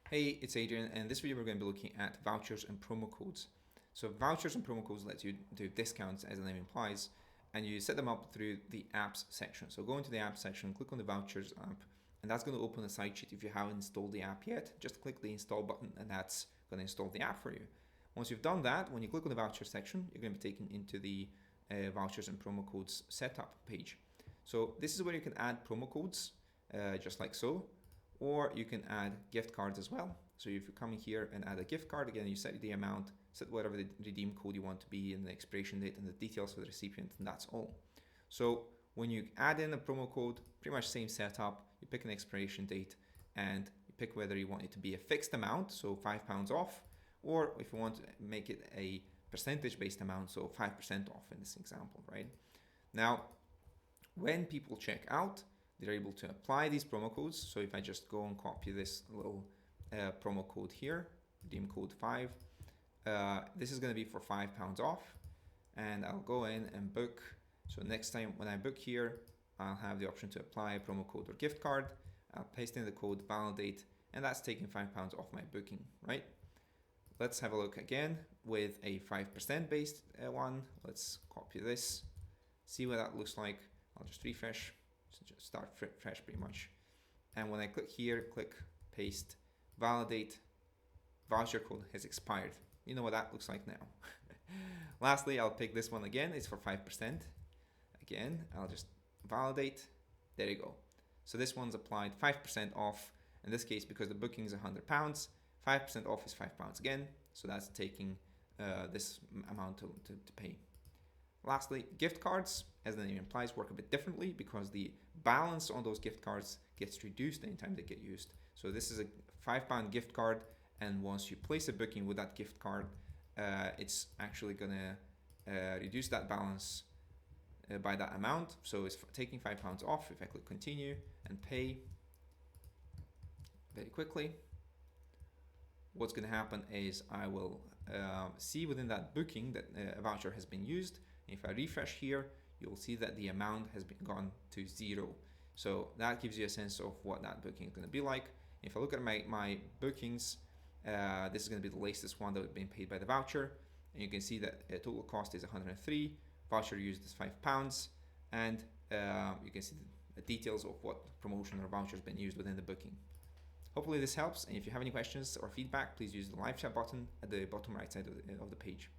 Hey, it's Adrian, and in this video we're going to be looking at vouchers and promo codes. So vouchers and promo codes lets you do discounts, as the name implies, and you set them up through the apps section. So go into the apps section, click on the vouchers app, and that's going to open a side sheet. If you haven't installed the app yet, just click the install button and that's going to install the app for you. Once you've done that, when you click on the vouchers section, you're going to be taken into the vouchers and promo codes setup page. So this is where you can add promo codes, just like so. Or you can add gift cards as well. So if you come in here and add a gift card, again, you set the amount, set whatever the redeem code you want to be, and the expiration date and the details for the recipient, and that's all. So when you add in a promo code, pretty much same setup, you pick an expiration date and you pick whether you want it to be a fixed amount, so £5 off, or if you want to make it a percentage-based amount, so 5% off in this example, right? Now, when people check out, they're able to apply these promo codes. So if I just go and copy this little promo code here, redeem code 5, this is going to be for £5 off, and I'll go in and book. So next time when I book here, I'll have the option to apply a promo code or gift card. I'll paste in the code, validate, and that's taking £5 off my booking, right? Let's have a look again with a 5% based one. Let's copy this, see what that looks like. I'll just refresh. So just start fresh pretty much. And when I click here, click paste, validate, voucher code has expired. You know what that looks like now. Lastly, I'll pick this one again. It's for 5%. Again, I'll just validate. There you go. So this one's applied 5% off. In this case, because the booking is £100, 5% off is £5 again. So that's taking this amount to pay. Lastly, gift cards, as the name implies, work a bit differently because the balance on those gift cards gets reduced anytime they get used. So this is a £5 gift card, and once you place a booking with that gift card, it's actually going to reduce that balance by that amount. So it's taking £5 off. If I click continue and pay very quickly, what's going to happen is I will see within that booking that a voucher has been used. If I refresh here, you'll see that the amount has been gone to 0. So that gives you a sense of what that booking is going to be like. If I look at my bookings, this is going to be the latest one that has been paid by the voucher. And you can see that total cost is 103. Voucher used is £5. And you can see the details of what promotion or voucher has been used within the booking. Hopefully this helps. And if you have any questions or feedback, please use the live chat button at the bottom right side of the page.